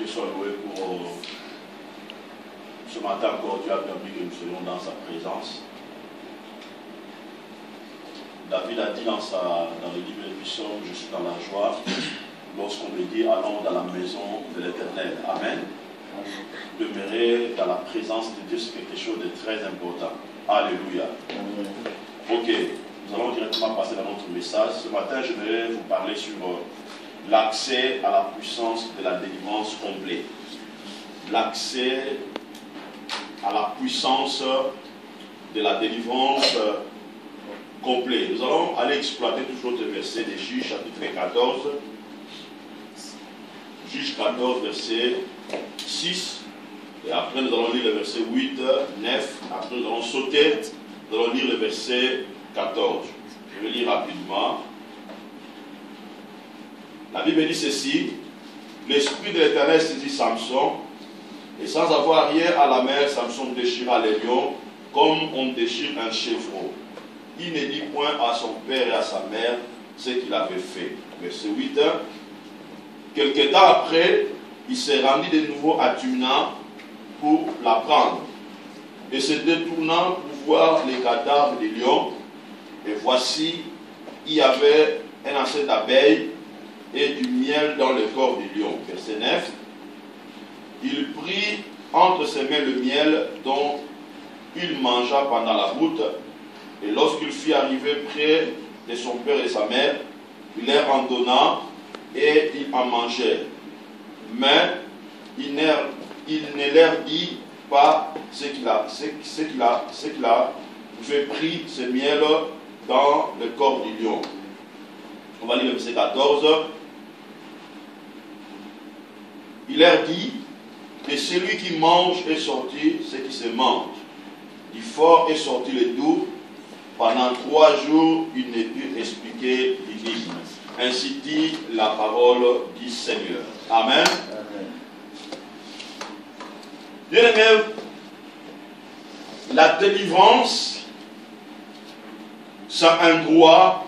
soit loué pour ce matin encore. Dieu a permis que nous soyons dans sa présence. David a dit dans le livre des psaumes, je suis dans la joie, lorsqu'on me dit allons dans la maison de l'Éternel. Amen. Demeurer dans la présence de Dieu, c'est quelque chose de très important. Alléluia. Ok, nous allons directement passer dans notre message. Ce matin, je vais vous parler sur l'accès à la puissance de la délivrance complète. L'accès à la puissance de la délivrance complète. Nous allons aller exploiter toujours le verset des Juges, chapitre 14. Juges 14, verset 6. Et après, nous allons lire le verset 8, 9. Après, nous allons sauter. Nous allons lire le verset 14. Je vais lire rapidement. La Bible dit ceci. L'Esprit de l'Éternel saisit Samson. Et sans avoir rien à la main, Samson déchira les lions comme on déchire un chevreau. Il ne dit point à son père et à sa mère ce qu'il avait fait. Verset 8. Quelque temps après, il s'est rendu de nouveau à Timna pour la prendre. Et se détournant pour voir les cadavres des lions, et voici, il y avait un ancêtre d'abeilles et du miel dans le corps des lions. Verset 9. Il prit entre ses mains le miel dont il mangea pendant la route, et lorsqu'il fut arrivé près de son père et sa mère, il leur en donna et il en mangeait. Mais il ne leur dit pas ce qu'il avait pris ce miel dans le corps du lion. On va lire le verset 14. Il leur dit, de celui qui mange est sorti ce qui se mange. Du fort est sorti le doux. Pendant 3 jours, il ne put expliquer l'énigme. Ainsi dit la parole du Seigneur. Amen. Bien-aimés, la délivrance, c'est un droit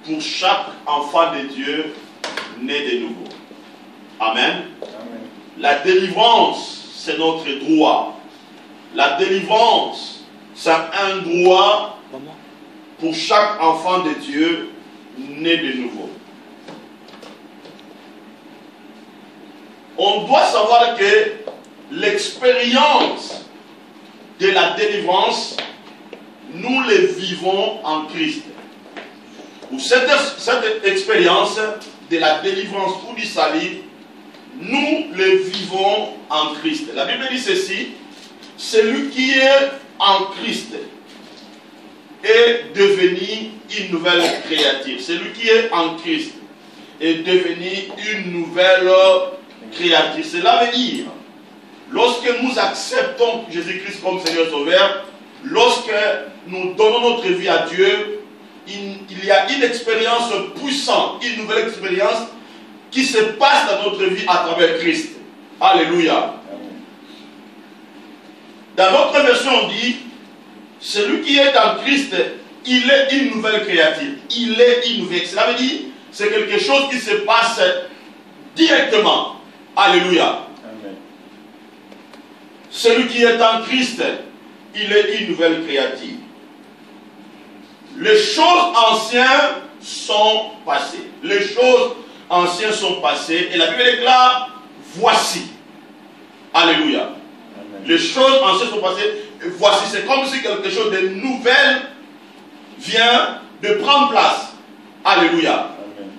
pour chaque enfant de Dieu né de nouveau. Amen. La délivrance, c'est notre droit. La délivrance, c'est un droit pour chaque enfant de Dieu né de nouveau. On doit savoir que l'expérience de la délivrance, nous le vivons en Christ. Pour cette expérience de la délivrance ou du salut, nous le vivons en Christ. La Bible dit ceci, celui qui est en Christ est devenu une nouvelle créature. Celui qui est en Christ est devenu une nouvelle créature. Cela veut dire, lorsque nous acceptons Jésus-Christ comme Seigneur Sauveur, lorsque nous donnons notre vie à Dieu, il y a une expérience puissante, une nouvelle expérience qui se passe dans notre vie à travers Christ. Alléluia. Dans notre version, on dit, celui qui est en Christ, il est une nouvelle créature. Il est une nouvelle. Cela veut dire, c'est quelque chose qui se passe directement. Alléluia. Amen. Celui qui est en Christ, il est une nouvelle créature. Les choses anciennes sont passées. Les choses anciennes sont passées. Et la Bible déclare, voici. Alléluia. Amen. Les choses anciennes sont passées. Et voici, c'est comme si quelque chose de nouvel vient de prendre place. Alléluia. Amen.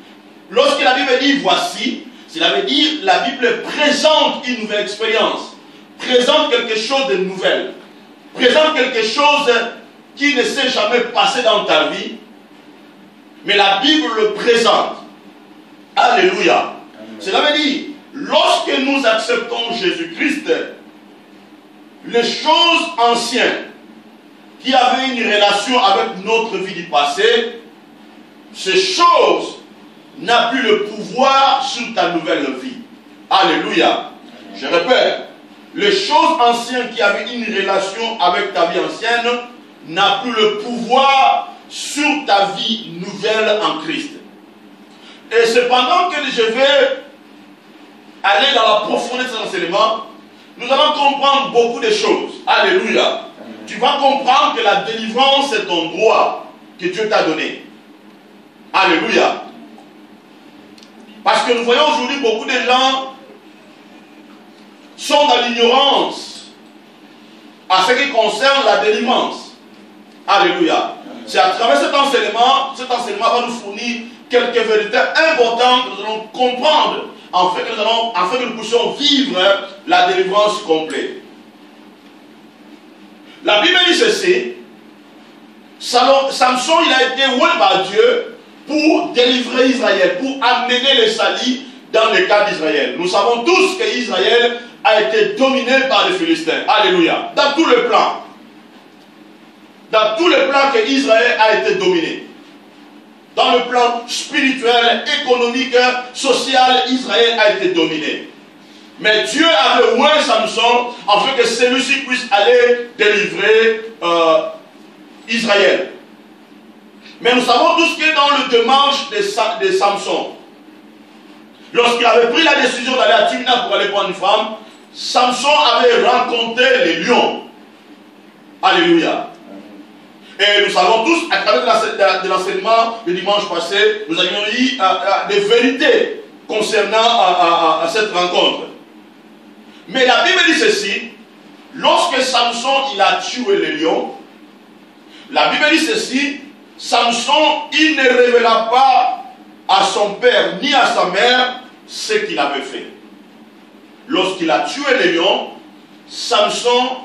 Lorsque la Bible dit voici, cela veut dire la Bible présente une nouvelle expérience. Présente quelque chose de nouvel. Présente quelque chose qui ne s'est jamais passé dans ta vie. Mais la Bible le présente. Alléluia. Amen. Cela veut dire, lorsque nous acceptons Jésus-Christ, les choses anciennes qui avaient une relation avec notre vie du passé, ces choses n'ont plus le pouvoir sur ta nouvelle vie. Alléluia. Je répète, les choses anciennes qui avaient une relation avec ta vie ancienne n'ont plus le pouvoir sur ta vie nouvelle en Christ. Et cependant que je vais aller dans la profondeur de cet enseignement, nous allons comprendre beaucoup de choses. Alléluia. Amen. Tu vas comprendre que la délivrance est ton droit que Dieu t'a donné. Alléluia. Parce que nous voyons aujourd'hui beaucoup de gens sont dans l'ignorance à ce qui concerne la délivrance. Alléluia. C'est à travers cet enseignement va nous fournir quelques vérités importantes que nous allons comprendre afin que nous puissions vivre la délivrance complète. La Bible dit ceci: Samson, il a été oué par Dieu pour délivrer Israël, pour amener le salut dans le cas d'Israël. Nous savons tous que Israël a été dominé par les Philistins. Alléluia. Dans tous les plans. Dans tous les plans que Israël a été dominé. Dans le plan spirituel, économique, social, Israël a été dominé. Mais Dieu avait oué Samson afin que celui-ci puisse aller délivrer Israël. Mais nous savons tous que dans le démarche de Samson, lorsqu'il avait pris la décision d'aller à Timna pour aller prendre une femme, Samson avait rencontré les lions. Alléluia. Et nous savons tous, à travers de l'enseignement du dimanche passé, nous avions eu des vérités concernant cette rencontre. Mais la Bible dit ceci: lorsque Samson il a tué les lions, la Bible dit ceci: Samson il ne révéla pas à son père ni à sa mère ce qu'il avait fait. Lorsqu'il a tué les lions, Samson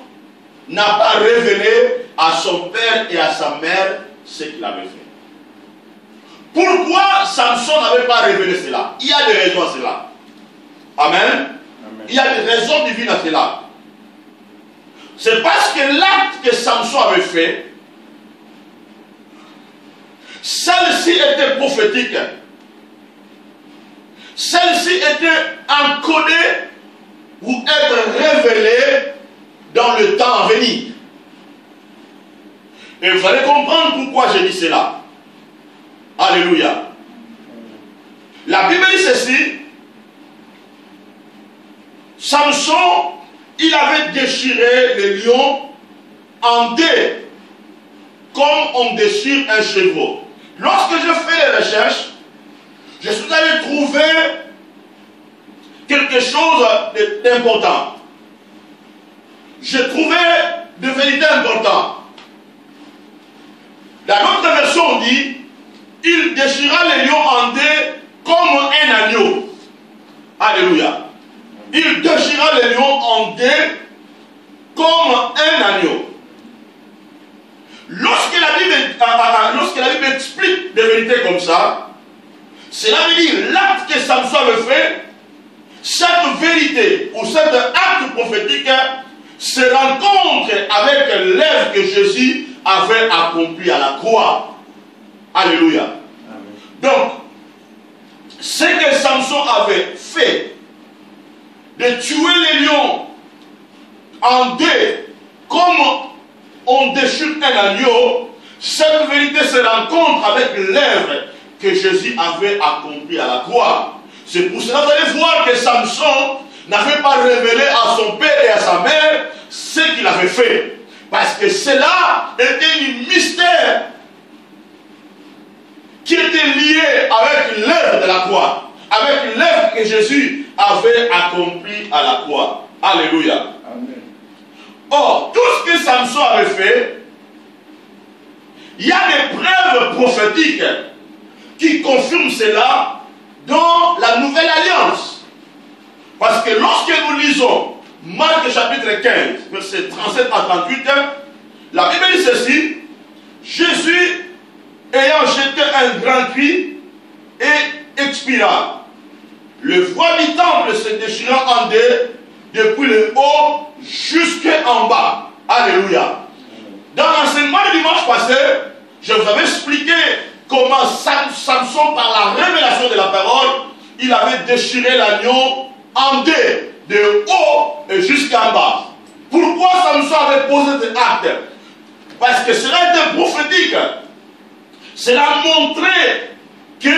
n'a pas révélé à son père et à sa mère ce qu'il avait fait. Pourquoi Samson n'avait pas révélé cela? Il y a des raisons à cela. Amen. Amen. Il y a des raisons divines à cela. C'est parce que l'acte que Samson avait fait, celle-ci était prophétique. Celle-ci était encodée pour être révélée dans le temps à venir. Et vous allez comprendre pourquoi j'ai dit cela. Alléluia. La Bible dit ceci: Samson, il avait déchiré les lions en deux, comme on déchire un chevreau. Lorsque je fais les recherches, je suis allé trouver quelque chose d'important. J'ai trouvé de vérité importante. Dans notre version, on dit: il déchira les lions en deux comme un agneau. Alléluia. Il déchira les lions en deux comme un agneau. Lorsque la Bible explique des vérités comme ça, cela veut dire l'acte que Samson avait fait, cette vérité ou cet acte prophétique se rencontre avec l'œuvre que Jésus avait accomplie à la croix. Alléluia. Amen. Donc, ce que Samson avait fait, de tuer les lions en deux, comme on déchire un agneau, cette vérité se rencontre avec l'œuvre que Jésus avait accomplie à la croix. C'est pour cela que vous allez voir que Samson n'avait pas révélé à son père et à sa mère ce qu'il avait fait. Parce que cela était un mystère qui était lié avec l'œuvre de la croix, avec l'œuvre que Jésus avait accomplie à la croix. Alléluia. Amen. Or, tout ce que Samson avait fait, il y a des preuves prophétiques qui confirment cela dans la Nouvelle Alliance. Parce que lorsque nous lisons Marc chapitre 15, versets 37 à 38, la Bible dit ceci: Jésus, ayant jeté un grand cri, et expira. Le voile du temple se déchirant en deux, depuis le haut jusqu'en bas. Alléluia. Dans l'enseignement du dimanche passé, je vous avais expliqué comment Samson, par la révélation de la parole, il avait déchiré l'agneau en deux, de haut et jusqu'en bas. Pourquoi Samson avait posé cet acte? Parce que cela était prophétique. Cela montrait que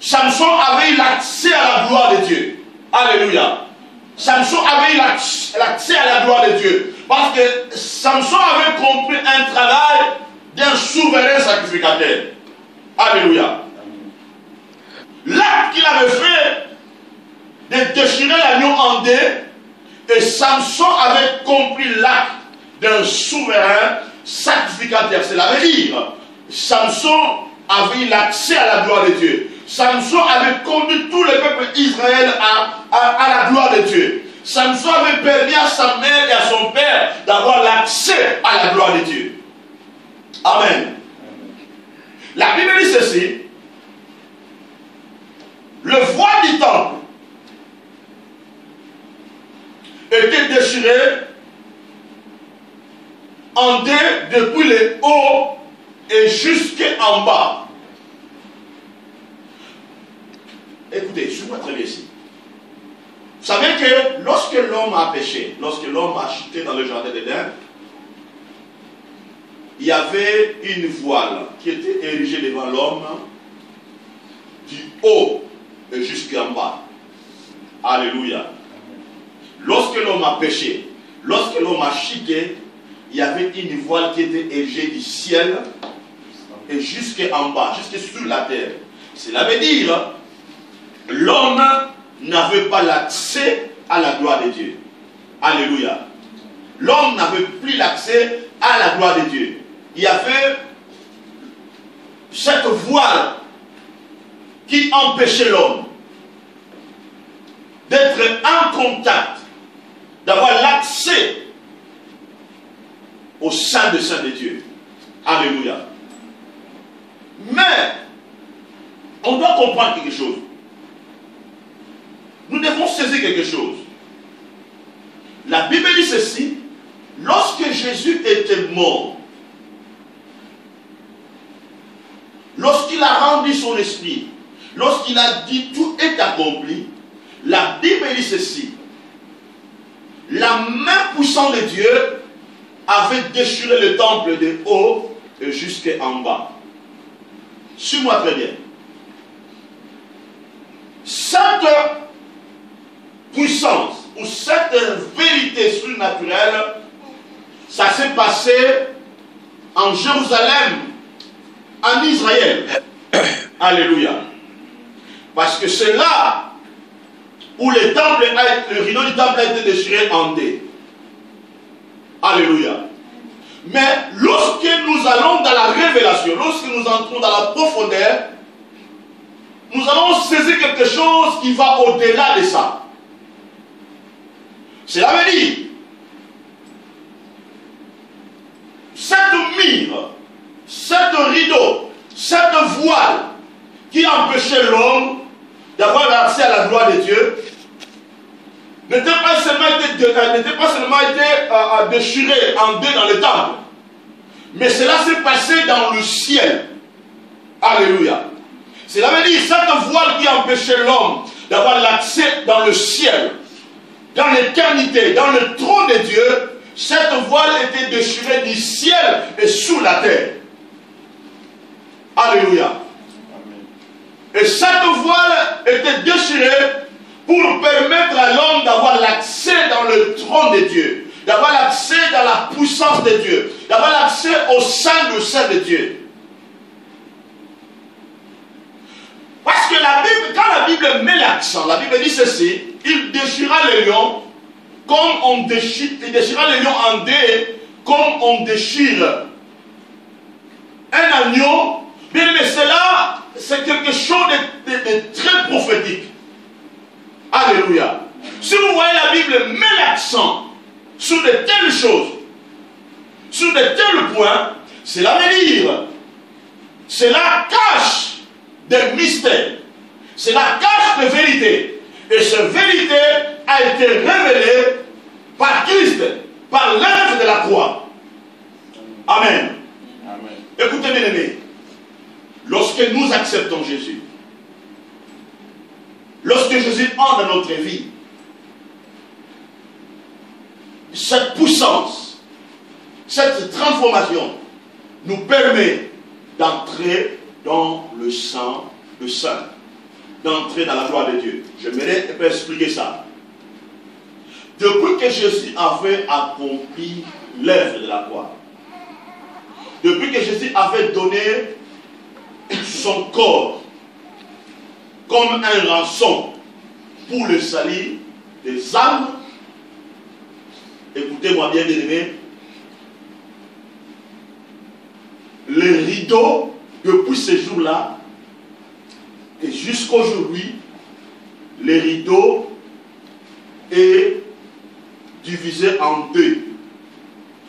Samson avait eu l'accès à la gloire de Dieu. Alléluia. Samson avait eu l'accès à la gloire de Dieu. Parce que Samson avait compris un travail d'un souverain sacrificateur. Alléluia. L'acte qu'il avait fait de déchirer l'agneau en deux, et Samson avait compris l'acte d'un souverain sacrificateur. Cela veut dire, Samson avait eu l'accès à la gloire de Dieu. Samson avait conduit tout le peuple d'Israël à la gloire de Dieu. Samson avait permis à sa mère et à son père d'avoir l'accès à la gloire de Dieu. Amen. La Bible dit ceci. Le voile du temple était déchiré en deux depuis le haut et jusqu'en bas. Écoutez, suivez-moi très bien ici. Vous savez que lorsque l'homme a péché, lorsque l'homme a chuté dans le jardin d'Éden, il y avait une voile qui était érigée devant l'homme du haut et jusqu'en bas. Alléluia. Lorsque l'homme a péché, lorsque l'homme a chuté, il y avait une voile qui était érigée du ciel et jusqu'en bas, jusque sur la terre. Cela veut dire l'homme n'avait pas l'accès à la gloire de Dieu. Alléluia. L'homme n'avait plus l'accès à la gloire de Dieu. Il y avait cette voile qui empêchait l'homme d'être en contact, d'avoir l'accès au sein de Saint de Dieu. Alléluia. Mais, on doit comprendre quelque chose. Nous devons saisir quelque chose. La Bible dit ceci, lorsque Jésus était mort, lorsqu'il a rendu son esprit, lorsqu'il a dit tout est accompli, la Bible dit ceci, la main puissante de Dieu avait déchiré le temple de haut et jusqu'en bas. Suis-moi très bien. Cette puissance ou cette vérité surnaturelle, ça s'est passé en Jérusalem, en Israël. Alléluia. Parce que c'est là où le rideau du temple a été déchiré en deux. Alléluia. Mais lorsque nous allons dans la révélation, lorsque nous entrons dans la profondeur, nous allons saisir quelque chose qui va au-delà de ça. Cela veut dire, cette mire, cette rideau, cette voile qui empêchait l'homme d'avoir l'accès à la gloire de Dieu, n'était pas seulement été déchiré en deux dans le temple, mais cela s'est passé dans le ciel. Alléluia. Cela veut dire cette voile qui empêchait l'homme d'avoir l'accès dans le ciel, dans l'éternité, dans le trône de Dieu, cette voile était déchirée du ciel et sous la terre. Alléluia. Et cette voile était déchirée pour permettre à l'homme d'avoir l'accès dans le trône de Dieu, d'avoir l'accès dans la puissance de Dieu, d'avoir l'accès au sein du sein de Dieu. Parce que la Bible, quand la Bible met l'accent, la Bible dit ceci, il déchira les lions comme on déchire, il déchira les lions en deux, comme on déchire un agneau. Bien, mais cela, c'est quelque chose de très prophétique. Alléluia. Si vous voyez la Bible met l'accent sur de telles choses, sur de tels points, cela veut dire, cela cache des mystères, cela cache des vérités. Et cette vérité a été révélée par Christ, par l'œuvre de la croix. Amen. Amen. Écoutez bien aimés, lorsque nous acceptons Jésus, lorsque Jésus entre dans notre vie, cette puissance, cette transformation nous permet d'entrer dans le sang, d'entrer dans la gloire de Dieu. J'aimerais un peu expliquer ça. Depuis que Jésus avait accompli l'œuvre de la croix, depuis que Jésus avait donné son corps comme un rançon pour le salut des âmes, écoutez-moi bien, bien-aimés, les rideaux, depuis ce jour-là, et jusqu'aujourd'hui, les rideaux est divisé en deux.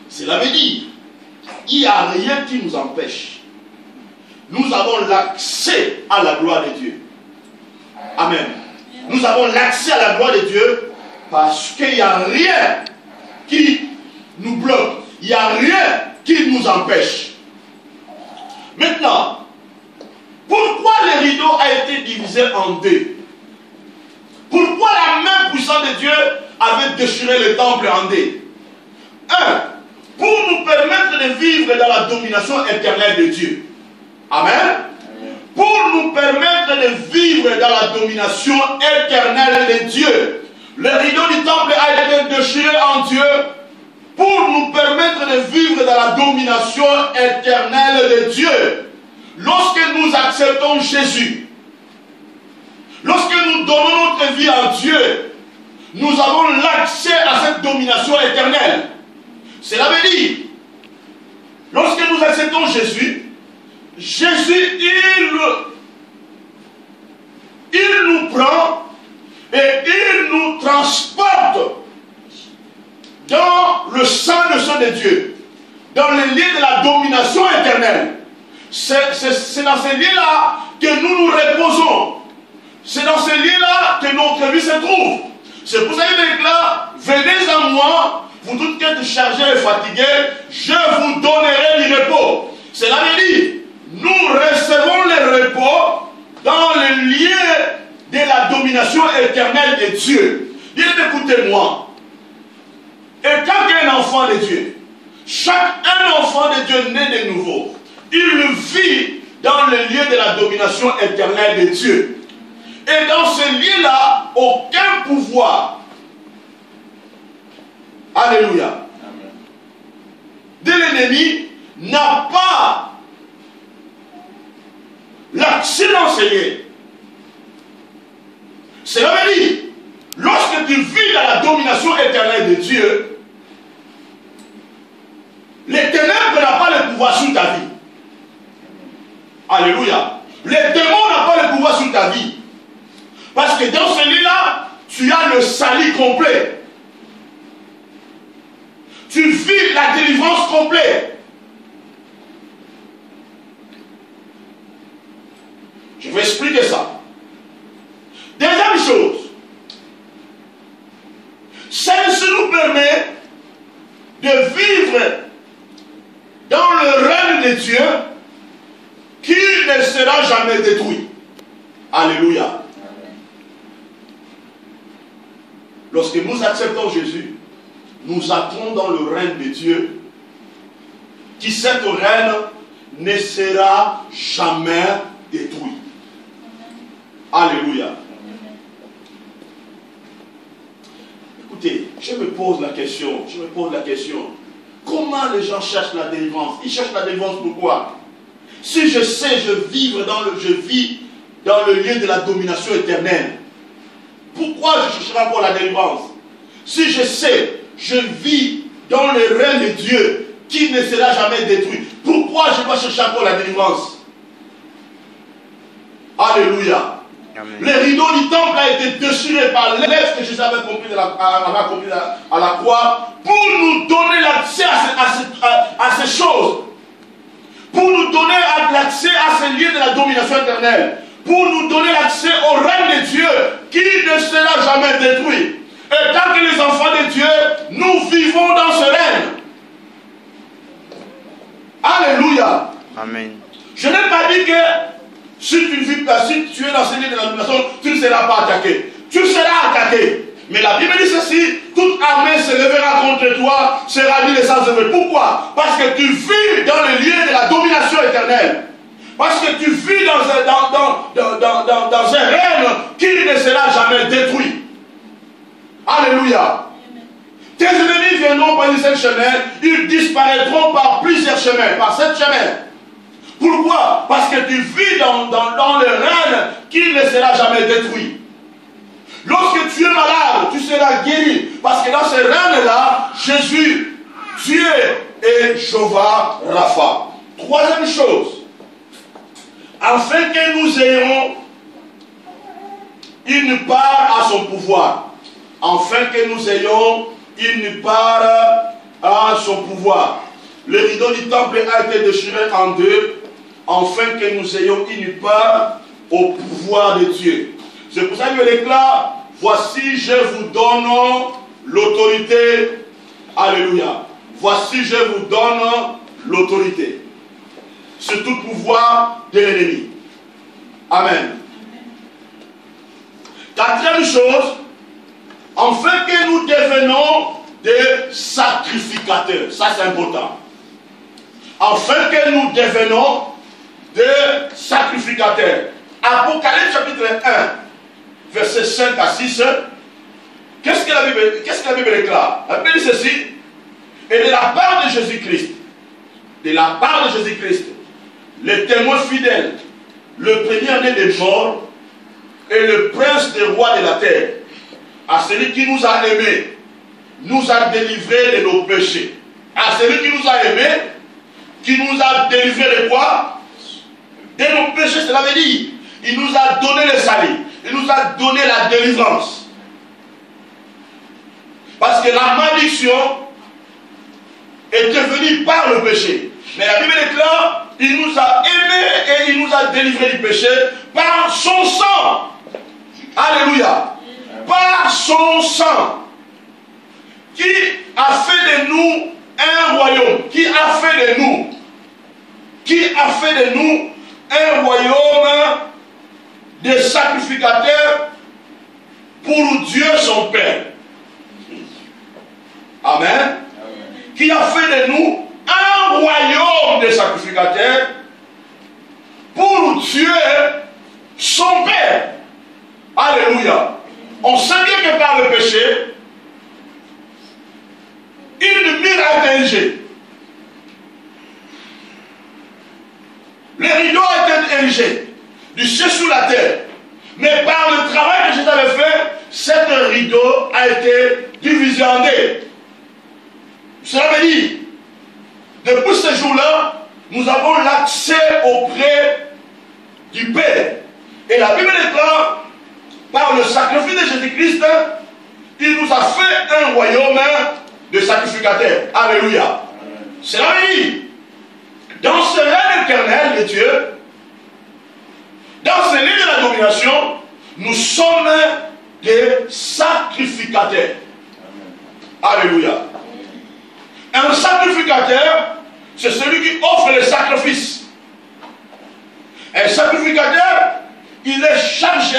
Cela veut dire, il n'y a rien qui nous empêche. Nous avons l'accès à la gloire de Dieu. Amen. Nous avons l'accès à la gloire de Dieu parce qu'il n'y a rien qui nous bloque. Il n'y a rien qui nous empêche. Maintenant, pourquoi le rideau a été divisé en deux? Pourquoi la main puissante de Dieu avait déchiré le temple en deux? Un, pour nous permettre de vivre dans la domination éternelle de Dieu. Amen. Pour nous permettre de vivre dans la domination éternelle de Dieu. Le rideau du temple a été déchiré en Dieu pour nous permettre de vivre dans la domination éternelle de Dieu. Lorsque nous acceptons Jésus, lorsque nous donnons notre vie à Dieu, nous avons l'accès à cette domination éternelle. Cela veut dire, lorsque nous acceptons Jésus, Jésus, il nous prend et il nous transporte dans le sein de Dieu, dans le lieu de la domination éternelle. C'est dans ce lieu-là que nous nous reposons. C'est dans ce lieu-là que notre vie se trouve. C'est pour ça qu'il déclare, venez à moi, vous toutes qui êtes chargés et fatigués, je vous donnerai du repos. Cela veut dire, nous recevons le repos dans le lieu de la domination éternelle de Dieu. Dites, écoutez-moi. Et quand il y a un enfant de Dieu, un enfant de Dieu né de nouveau, il vit dans le lieu de la domination éternelle de Dieu. Et dans ce lieu-là, aucun pouvoir, alléluia, de l'ennemi n'a pas l'accès dans ce lieu. Cela veut dire, lorsque tu vis dans la domination éternelle de Dieu, les ténèbres n'ont pas le pouvoir sur ta vie. Alléluia. Les démons n'ont pas le pouvoir sur ta vie. Parce que dans ce lieu-là, tu as le salut complet. Tu vis la délivrance complète. Je vais expliquer ça. Deuxième chose, celle-ci nous permet de vivre dans le règne de Dieu qui ne sera jamais détruit. Alléluia. Lorsque nous acceptons Jésus, nous entrons dans le règne de Dieu, qui cette règne ne sera jamais détruit. Alléluia. Écoutez, je me pose la question, comment les gens cherchent la délivrance? Ils cherchent la délivrance pourquoi? Si je sais, je vis dans le lieu de la domination éternelle, pourquoi je chercherai encore la délivrance? Si je sais, je vis dans le règne de Dieu qui ne sera jamais détruit, pourquoi je dois chercher encore la délivrance? Alléluia. Amen. Le rideau du temple a été déchiré par l'œuvre que Jésus avait accompli à la croix pour nous donner l'accès à ces choses, pour nous donner l'accès à ce lieu de la domination éternelle, pour nous donner l'accès au règne de Dieu qui ne sera jamais détruit. Et tant que les enfants de Dieu, nous vivons dans ce règne. Alléluia. Amen. Je n'ai pas dit que si tu es dans ce lieu de la domination, tu ne seras pas attaqué. Tu seras attaqué. Mais la Bible dit ceci, toute armée se lèvera contre toi, sera dit les sans œuvre. Pourquoi? Parce que tu vis dans le lieu de la domination éternelle. Parce que tu vis dans un règne qui ne sera jamais détruit. Alléluia. Tes ennemis viendront par ce chemin, ils disparaîtront par plusieurs chemins, par 7 chemins. Pourquoi? Parce que tu vis dans le règne qui ne sera jamais détruit. Lorsque tu es malade, tu seras guéri. Parce que dans ce règne-là, Jésus, Dieu est Jéhovah Rapha. Troisième chose, afin que nous ayons une part à son pouvoir. Afin que nous ayons une part à son pouvoir. Le rideau du temple a été déchiré en deux, afin que nous ayons une part au pouvoir de Dieu. C'est pour ça que je déclare, voici je vous donne l'autorité. Alléluia. Voici je vous donne l'autorité sur tout pouvoir de l'ennemi. Amen. Quatrième chose, afin que nous devenons des sacrificateurs. Ça c'est important. Afin que nous devenons des sacrificateurs. Apocalypse chapitre 1, versets 5 à 6. Qu'est-ce que la Bible déclare? La Bible dit ceci. Et de la part de Jésus-Christ, le témoin fidèle, le premier-né des morts et le prince des rois de la terre, à celui qui nous a aimés, nous a délivrés de nos péchés. À celui qui nous a aimés, qui nous a délivrés de quoi? De nos péchés, cela veut dire, il nous a donné le salut, il nous a donné la délivrance. Parce que la malédiction est devenue par le péché. Mais la Bible déclare, il nous a aimés et il nous a délivrés du péché par son sang. Alléluia. Par son sang. Qui a fait de nous un royaume. Qui a fait de nous un royaume de sacrificateurs pour Dieu son Père. Amen. Qui a fait de nous un royaume de sacrificateurs pour Dieu son Père. Alléluia. On sait bien que par le péché, une mire a été érigée. Le rideau a été érigé du ciel sous la terre. Mais par le travail que Jésus avait fait, cet rideau a été divisé en deux. Cela veut dire, depuis ce jour-là, nous avons l'accès auprès du Père. Et la Bible déclare, par le sacrifice de Jésus-Christ, il nous a fait un royaume de sacrificateurs. Alléluia. Cela veut dire, dans ce règne éternel de Dieu, dans ce lieu de la domination, nous sommes des sacrificateurs. Alléluia. Un sacrificateur, c'est celui qui offre le sacrifice. Un sacrificateur, il est chargé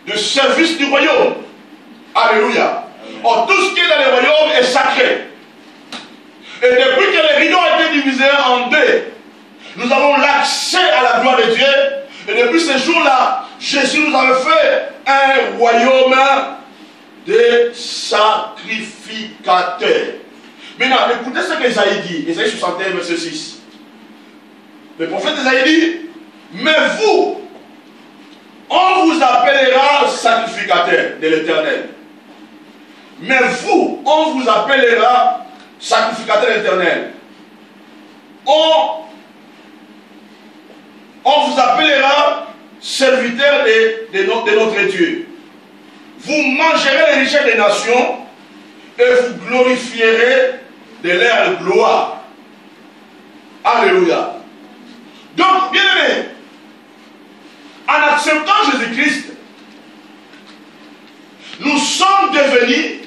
du service du royaume. Alléluia. Or, tout ce qui est dans le royaume est sacré. Et depuis que le rideau a été divisé en deux, nous avons l'accès à la gloire de Dieu. Et depuis ce jour-là, Jésus nous avait fait un royaume de sacrificateurs. Maintenant, écoutez ce qu'Ésaïe dit. Ésaïe 61, verset 6. Le prophète Ésaïe dit, mais vous, on vous appellera sacrificateur de l'Éternel. Mais vous, on vous appellera sacrificateur de l'Éternel. On vous appellera serviteur de notre Dieu. Vous mangerez les richesses des nations et vous glorifierez de leur gloire. Alléluia. Donc, bien aimé, en acceptant Jésus-Christ, nous sommes devenus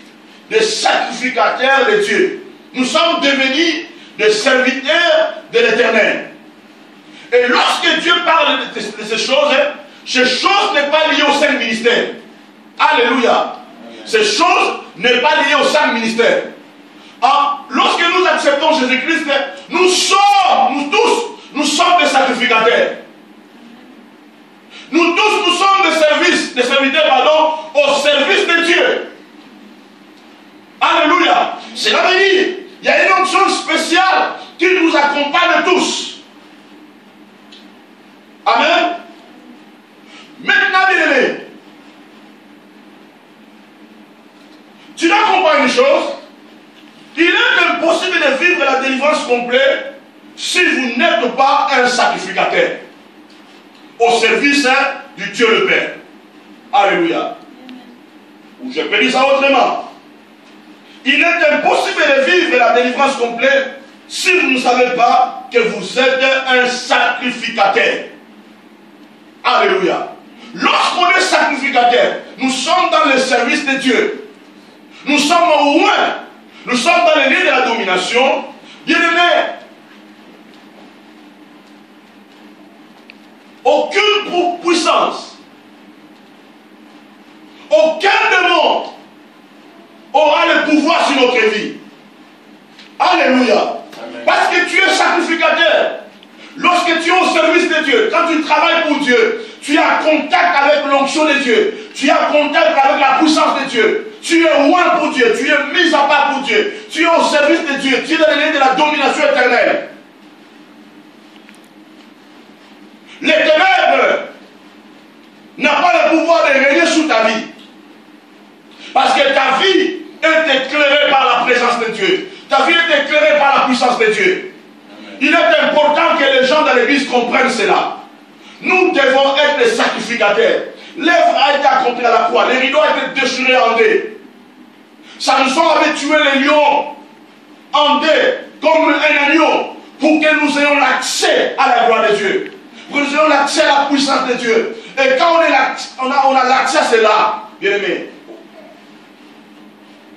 des sacrificateurs de Dieu. Nous sommes devenus des serviteurs de l'Éternel. Et lorsque Dieu parle de ces choses n'est pas liées au saint ministère. Alléluia. Ces choses n'est pas liées au saint ministère. Lorsque nous acceptons Jésus-Christ, nous tous, nous sommes des sacrificateurs. Nous tous, nous sommes des serviteurs, pardon, au service de Dieu. Alléluia. Cela veut dire, il y a une onction spéciale qui nous accompagne tous. Amen. Maintenant, bien aimé, tu dois comprendre une chose. Il est impossible de vivre la délivrance complète si vous n'êtes pas un sacrificateur au service du Dieu le Père. Alléluia. Ou je peux dire ça autrement. Il est impossible de vivre la délivrance complète si vous ne savez pas que vous êtes un sacrificateur. Alléluia. Lorsqu'on est sacrificateur, nous sommes dans le service de Dieu. Nous sommes au loin. Nous sommes dans le lieu de la domination. Bien-aimés, aucune puissance, aucun démon aura le pouvoir sur notre vie. Alléluia. Amen. Parce que tu es sacrificateur. Lorsque tu es au service de Dieu, quand tu travailles pour Dieu, tu es en contact avec l'onction de Dieu. Tu es en contact avec la puissance de Dieu. Tu es loin pour Dieu. Tu es mis à part pour Dieu. Tu es au service de Dieu. Tu es dans le lieu de la domination éternelle. Les ténèbres n'ont pas le pouvoir de régner sur ta vie. Parce que ta vie est éclairée par la présence de Dieu. Ta vie est éclairée par la puissance de Dieu. Amen. Il est important que les gens de l'église comprennent cela. Nous devons être des sacrificateurs. L'œuvre a été accomplie à la croix. Les rideaux ont été déchirés en deux. Samson avait tué les lions en deux, comme un agneau, pour que nous ayons l'accès à la gloire de Dieu. Pour que nous ayons l'accès à la puissance de Dieu. Et quand on a l'accès à cela, bien aimé,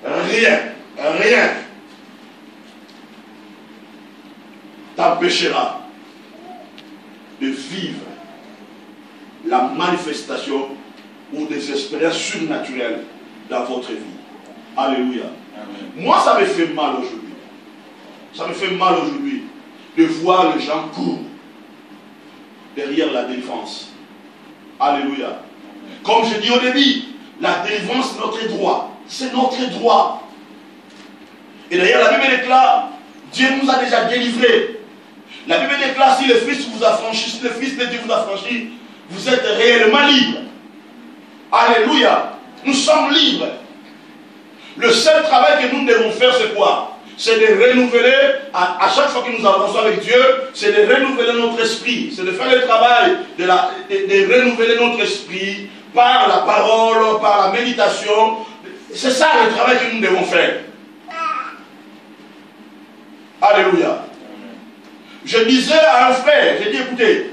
rien t'empêchera de vivre la manifestation ou des expériences surnaturelles dans votre vie. Alléluia. Amen. Moi, ça me fait mal aujourd'hui. Ça me fait mal aujourd'hui de voir les gens courir derrière la délivrance. Alléluia. Amen. Comme je dis au début, la délivrance, c'est notre droit. C'est notre droit. Et d'ailleurs, la Bible déclare, Dieu nous a déjà délivrés. La Bible déclare, si le Fils vous a franchi, si le Fils de Dieu vous a franchi, vous êtes réellement libre. Alléluia. Nous sommes libres. Le seul travail que nous devons faire, c'est quoi? C'est de renouveler, à chaque fois que nous avançons avec Dieu, c'est de renouveler notre esprit. C'est de faire le travail de renouveler notre esprit par la parole, par la méditation. C'est ça le travail que nous devons faire. Alléluia. Je disais à un frère, j'ai dit, écoutez,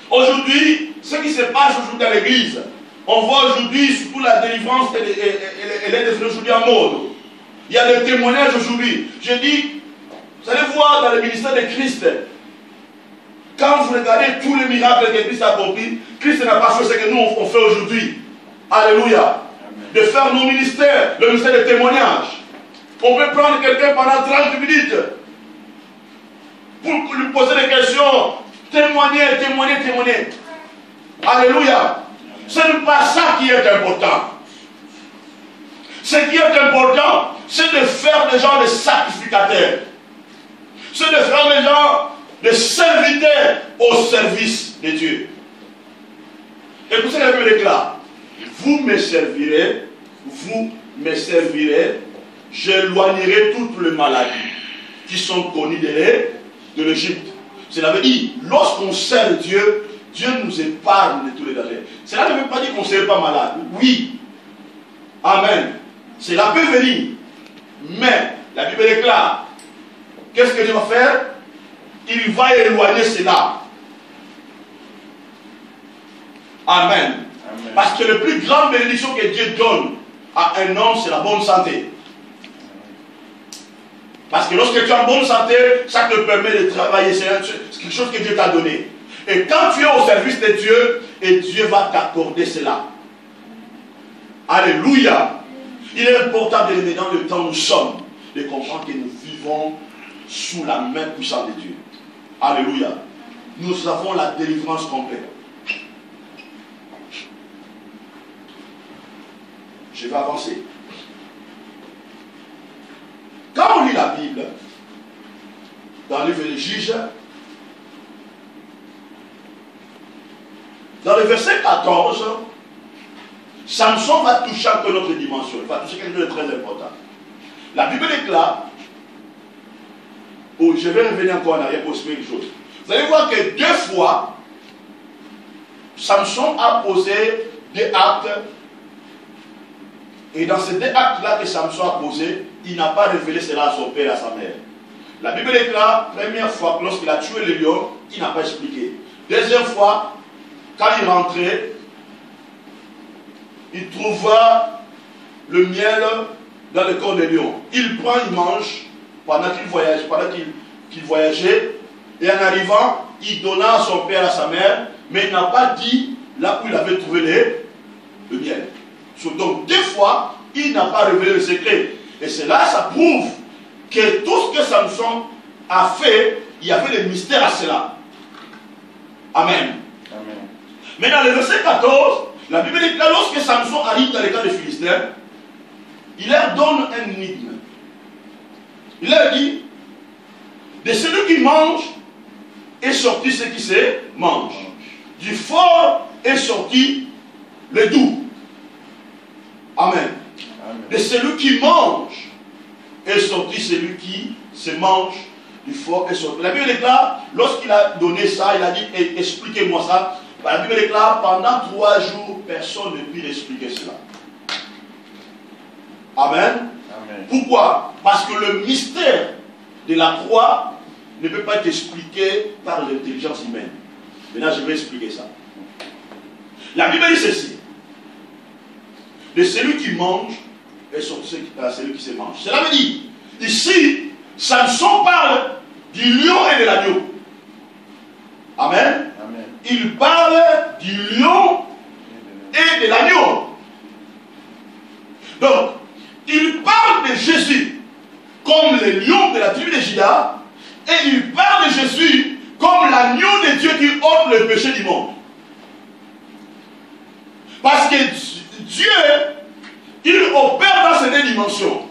aujourd'hui, ce qui se passe aujourd'hui dans l'église, on voit aujourd'hui, surtout la délivrance, elle est devenue aujourd'hui en mode. Il y a des témoignages aujourd'hui. Je dis, vous allez voir dans le ministère de Christ, quand vous regardez tous les miracles que Christ a accomplis, Christ n'a pas fait ce que nous on fait aujourd'hui. Alléluia. Amen. De faire nos ministères, le ministère de témoignage. On peut prendre quelqu'un pendant 30 minutes pour lui poser des questions, témoigner. Alléluia. Ce n'est pas ça qui est important. Ce qui est important, c'est de faire des gens des sacrificateurs. C'est de faire des gens des serviteurs au service de Dieu. Écoutez la Bible déclare, vous me servirez, j'éloignerai toutes les maladies qui sont connues de l'Égypte. Cela veut dire, lorsqu'on sert Dieu, Dieu nous épargne de tous les dangers. Cela ne veut pas dire qu'on ne serait pas malade. Oui. Amen. Cela peut venir. Mais la Bible déclare, qu'est-ce que Dieu va faire? Il va éloigner cela. Amen. Amen. Parce que la plus grande bénédiction que Dieu donne à un homme, c'est la bonne santé. Parce que lorsque tu es en bonne santé, ça te permet de travailler. C'est quelque chose que Dieu t'a donné. Et quand tu es au service de Dieu, et Dieu va t'accorder cela. Alléluia. Il est important de lever dans le temps où nous sommes, de comprendre que nous vivons sous la main puissante de Dieu. Alléluia. Nous avons la délivrance complète. Je vais avancer. Quand on lit la Bible, dans le livre des Juges, dans le verset 14, Samson va toucher encore notre dimension. Il va toucher quelque chose de très important. La Bible déclare, je vais revenir encore en arrière pour expliquer une chose. Vous allez voir que 2 fois, Samson a posé des actes. Et dans ces 2 actes-là que Samson a posés, il n'a pas révélé cela à son père et à sa mère. La Bible déclare, première fois, lorsqu'il a tué le lion, il n'a pas expliqué. Deuxième fois, quand il rentrait, il trouva le miel dans le corps des lions. Il prend, il mange pendant qu'il voyageait, et en arrivant, il donna à son père et à sa mère, mais il n'a pas dit là où il avait trouvé le miel. Donc 2 fois, il n'a pas révélé le secret. Et cela, ça prouve que tout ce que Samson a fait, il y avait le mystère à cela. Amen. Amen. Mais dans le verset 14, la Bible dit que lorsque Samson arrive dans le camp des Philistins, il leur donne un énigme. Il leur dit, de celui qui mange est sorti ce qui se mange. Du fort est sorti le doux. Amen. Amen. De celui qui mange est sorti celui qui se mange. Du fort est sorti. La Bible déclare, lorsqu'il a donné ça, il a dit, expliquez-moi ça. La Bible déclare, pendant 3 jours, personne ne peut expliquer cela. Amen. Amen. Pourquoi? Parce que le mystère de la croix ne peut pas être expliqué par l'intelligence humaine. Maintenant, je vais expliquer ça. La Bible dit ceci. De celui qui mange est sorti celui qui se mange. Cela veut dire, ici, Samson parle du lion et de l'agneau. Amen. Amen. Il parle du lion et de l'agneau. Donc, il parle de Jésus comme le lion de la tribu de Juda, et il parle de Jésus comme l'agneau de Dieu qui ôte le péché du monde. Parce que Dieu, il opère dans ces 2 dimensions.